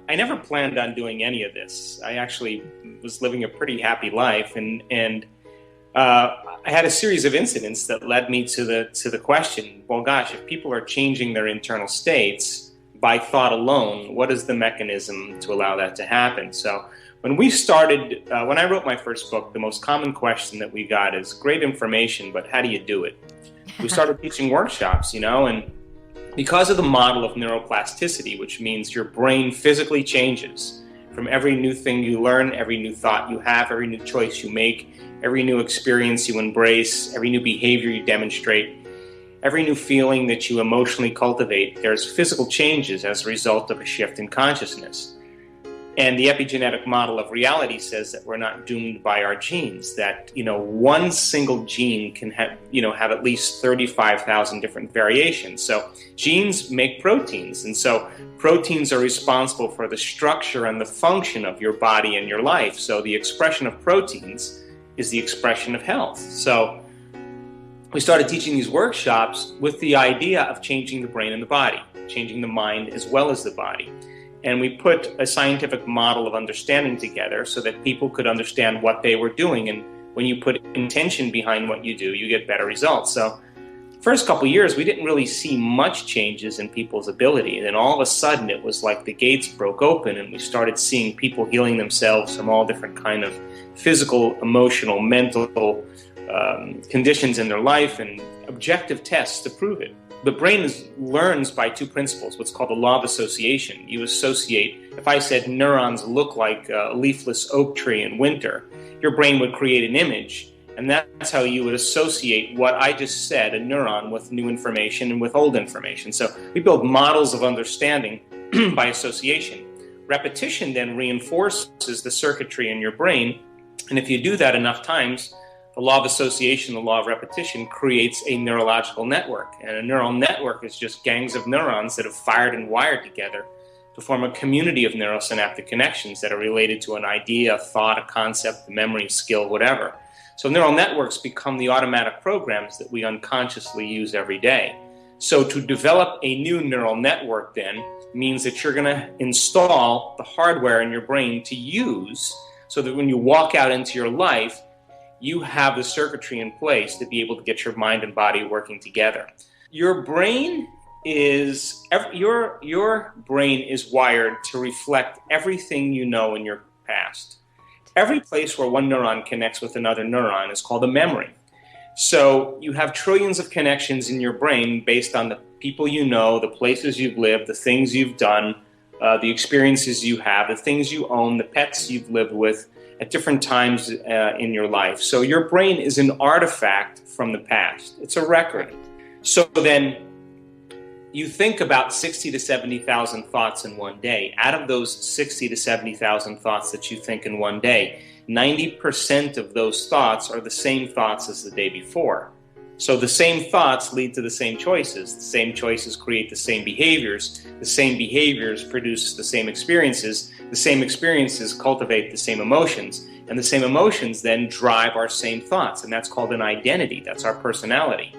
I never planned on doing any of this. I actually was living a pretty happy life, and I had a series of incidents that led me to the question, well, gosh, if people are changing their internal states by thought alone, what is the mechanism to allow that to happen? So when I wrote my first book, the most common question that we got is, great information, but how do you do it? We started teaching workshops, and because of the model of neuroplasticity, which means your brain physically changes from every new thing you learn, every new thought you have, every new choice you make, every new experience you embrace, every new behavior you demonstrate, every new feeling that you emotionally cultivate, there's physical changes as a result of a shift in consciousness. And the epigenetic model of reality says that we're not doomed by our genes, that, one single gene can have at least 35,000 different variations. So genes make proteins, and so proteins are responsible for the structure and the function of your body and your life. So the expression of proteins is the expression of health. So we started teaching these workshops with the idea of changing the brain and the body, changing the mind as well as the body. And we put a scientific model of understanding together so that people could understand what they were doing. And when you put intention behind what you do, you get better results. So first couple of years, we didn't really see much changes in people's ability. And then all of a sudden, it was like the gates broke open and we started seeing people healing themselves from all different kind of physical, emotional, mental conditions in their life, and objective tests to prove it. The brain learns by two principles, what's called the law of association. You associate, if I said neurons look like a leafless oak tree in winter, your brain would create an image, and that's how you would associate what I just said, a neuron, with new information and with old information. So we build models of understanding by association. Repetition then reinforces the circuitry in your brain, and if you do that enough times, the law of association, the law of repetition, creates a neurological network. And a neural network is just gangs of neurons that have fired and wired together to form a community of neurosynaptic connections that are related to an idea, a thought, a concept, a memory, a skill, whatever. So neural networks become the automatic programs that we unconsciously use every day. So to develop a new neural network then means that you're going to install the hardware in your brain to use so that when you walk out into your life, you have the circuitry in place to be able to get your mind and body working together. Your brain is wired to reflect everything you know in your past. Every place where one neuron connects with another neuron is called a memory. So you have trillions of connections in your brain based on the people you know, the places you've lived, the things you've done, the experiences you have, the things you own, the pets you've lived with at different times in your life. So your brain is an artifact from the past. It's a record. So then you think about 60 to 70,000 thoughts in one day. Out of those 60 to 70,000 thoughts that you think in one day, 90% of those thoughts are the same thoughts as the day before. So the same thoughts lead to the same choices. The same choices create the same behaviors. The same behaviors produce the same experiences. The same experiences cultivate the same emotions. And the same emotions then drive our same thoughts. And that's called an identity. That's our personality.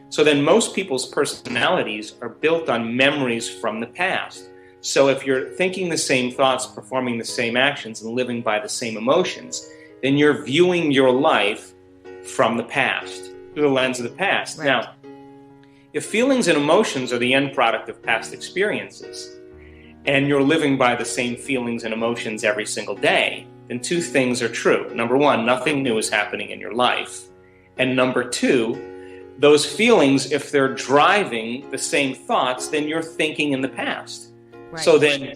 So then most people's personalities are built on memories from the past. So if you're thinking the same thoughts, performing the same actions, and living by the same emotions, then you're viewing your life from the past, through the lens of the past. Right. Now, if feelings and emotions are the end product of past experiences, and you're living by the same feelings and emotions every single day, then two things are true. Number one, nothing new is happening in your life. And number two, those feelings, if they're driving the same thoughts, then you're thinking in the past. Right. So then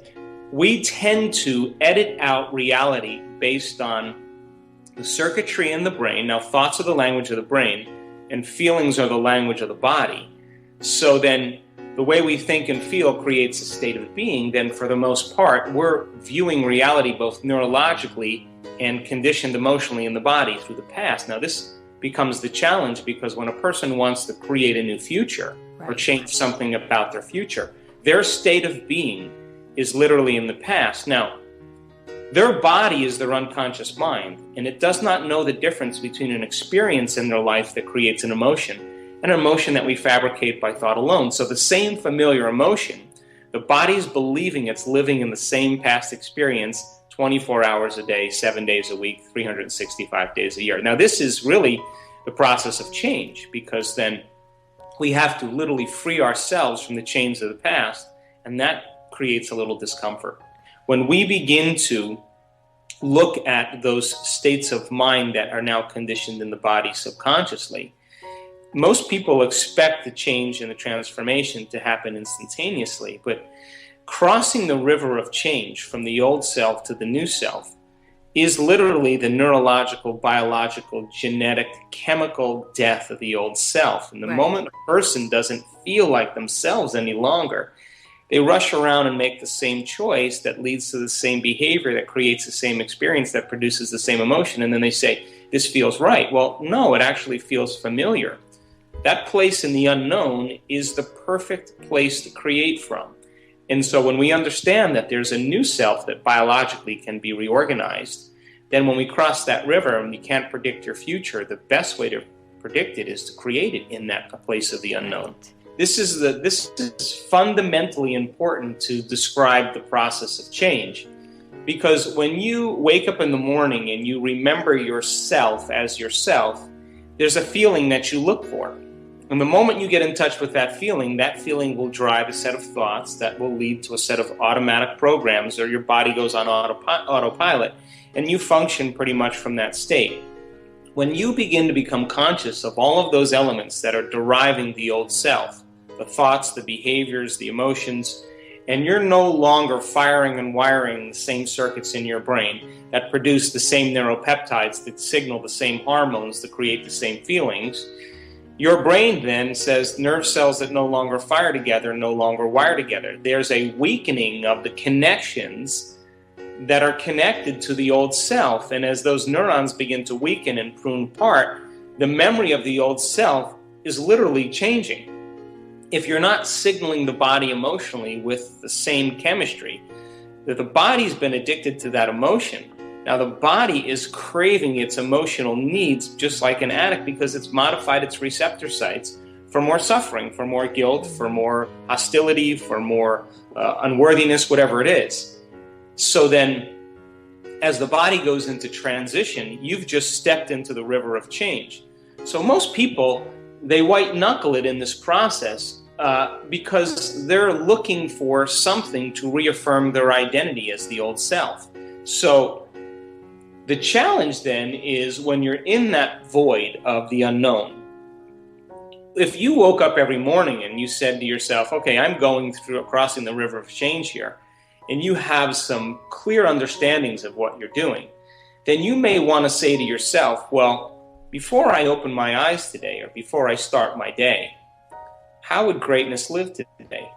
we tend to edit out reality based on the circuitry in the brain. Now, thoughts are the language of the brain, and feelings are the language of the body. So then the way we think and feel creates a state of being. Then for the most part, we're viewing reality both neurologically and conditioned emotionally in the body through the past. Now, this becomes the challenge because when a person wants to create a new future or change something about their future, their state of being is literally in the past. Now, their body is their unconscious mind, and it does not know the difference between an experience in their life that creates an emotion and an emotion that we fabricate by thought alone. So the same familiar emotion The body's believing it's living in the same past experience 24 hours a day, 7 days a week, 365 days a year. Now, this is really the process of change, because then we have to literally free ourselves from the chains of the past, and that creates a little discomfort. When we begin to look at those states of mind that are now conditioned in the body subconsciously, most people expect the change and the transformation to happen instantaneously, but crossing the river of change from the old self to the new self is literally the neurological, biological, genetic, chemical death of the old self. And the moment a person doesn't feel like themselves any longer, they rush around and make the same choice that leads to the same behavior, that creates the same experience, that produces the same emotion, and then they say, this feels right. Well, no, it actually feels familiar. That place in the unknown is the perfect place to create from. And so when we understand that there's a new self that biologically can be reorganized, then when we cross that river and you can't predict your future, the best way to predict it is to create it in that place of the unknown. This is fundamentally important to describe the process of change. Because when you wake up in the morning and you remember yourself as yourself, there's a feeling that you look for. And the moment you get in touch with that feeling will drive a set of thoughts that will lead to a set of automatic programs, or your body goes on autopilot, and you function pretty much from that state. When you begin to become conscious of all of those elements that are deriving the old self, the thoughts, the behaviors, the emotions, and you're no longer firing and wiring the same circuits in your brain that produce the same neuropeptides that signal the same hormones that create the same feelings, your brain then says nerve cells that no longer fire together no longer wire together. There's a weakening of the connections that are connected to the old self. And as those neurons begin to weaken and prune apart, the memory of the old self is literally changing. If you're not signaling the body emotionally with the same chemistry, that the body's been addicted to that emotion. Now, the body is craving its emotional needs just like an addict, because it's modified its receptor sites for more suffering, for more guilt, for more hostility, for more unworthiness, whatever it is. So then, as the body goes into transition, you've just stepped into the river of change. So most people, they white knuckle it in this process because they're looking for something to reaffirm their identity as the old self. So the challenge then is when you're in that void of the unknown. If you woke up every morning and you said to yourself, okay, I'm going through crossing the river of change here, and you have some clear understandings of what you're doing, then you may want to say to yourself, well, before I open my eyes today, or before I start my day, how would greatness live today?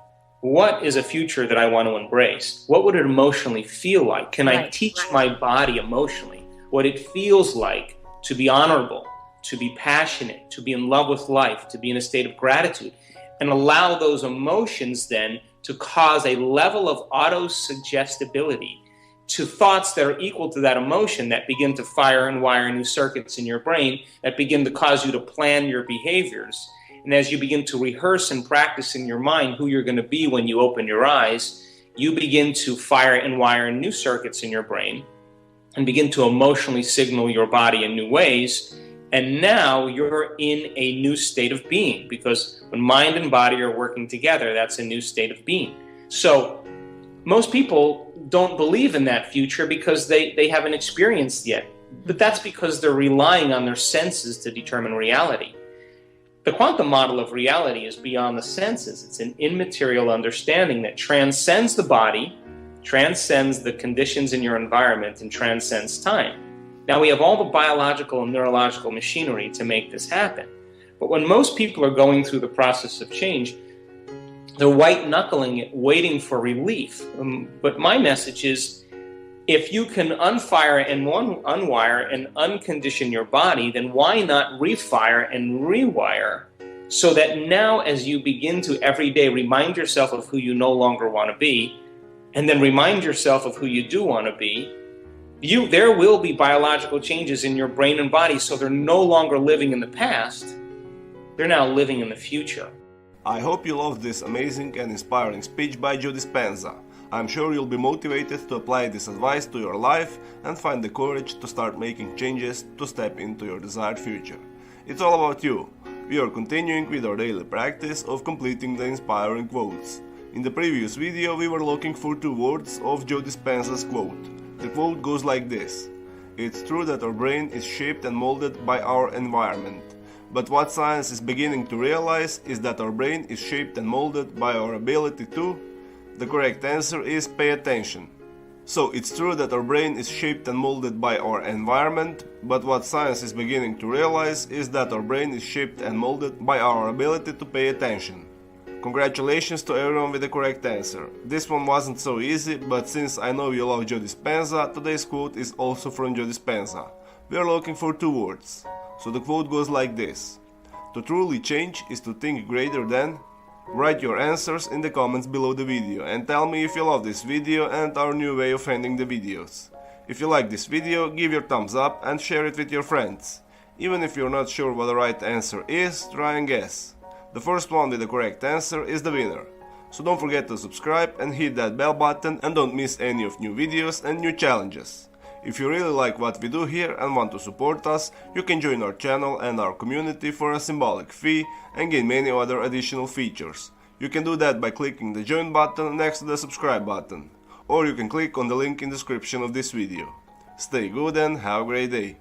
What is a future that I want to embrace? What would it emotionally feel like? Can I teach my body emotionally what it feels like to be honorable, to be passionate, to be in love with life, to be in a state of gratitude, and allow those emotions then to cause a level of auto-suggestibility to thoughts that are equal to that emotion, that begin to fire and wire new circuits in your brain, that begin to cause you to plan your behaviors. And as you begin to rehearse and practice in your mind who you're going to be when you open your eyes, you begin to fire and wire new circuits in your brain and begin to emotionally signal your body in new ways. And now you're in a new state of being, because when mind and body are working together, that's a new state of being. So most people don't believe in that future because they haven't experienced yet. But that's because they're relying on their senses to determine reality. The quantum model of reality is beyond the senses. It's an immaterial understanding that transcends the body, transcends the conditions in your environment, and transcends time. Now, we have all the biological and neurological machinery to make this happen. But when most people are going through the process of change, they're white-knuckling it, waiting for relief. But my message is, if you can unfire and unwire and uncondition your body, then why not refire and rewire, so that now as you begin to every day remind yourself of who you no longer want to be, and then remind yourself of who you do want to be, there will be biological changes in your brain and body, so they're no longer living in the past. They're now living in the future. I hope you loved this amazing and inspiring speech by Joe Dispenza. I'm sure you'll be motivated to apply this advice to your life and find the courage to start making changes to step into your desired future. It's all about you. We are continuing with our daily practice of completing the inspiring quotes. In the previous video we were looking for 2 words of Joe Dispenza's quote. The quote goes like this: "It's true that our brain is shaped and molded by our environment. But what science is beginning to realize is that our brain is shaped and molded by our ability to..." The correct answer is pay attention. So it's true that our brain is shaped and molded by our environment, but what science is beginning to realize is that our brain is shaped and molded by our ability to pay attention. Congratulations to everyone with the correct answer. This one wasn't so easy, but since I know you love Joe Dispenza, today's quote is also from Joe Dispenza. We are looking for 2 words. So the quote goes like this: "To truly change is to think greater than..." Write your answers in the comments below the video and tell me if you love this video and our new way of ending the videos. If you like this video, give your thumbs up and share it with your friends. Even if you're not sure what the right answer is, try and guess. The first one with the correct answer is the winner. So don't forget to subscribe and hit that bell button and don't miss any of new videos and new challenges. If you really like what we do here and want to support us, you can join our channel and our community for a symbolic fee and gain many other additional features. You can do that by clicking the join button next to the subscribe button, or you can click on the link in the description of this video. Stay good and have a great day.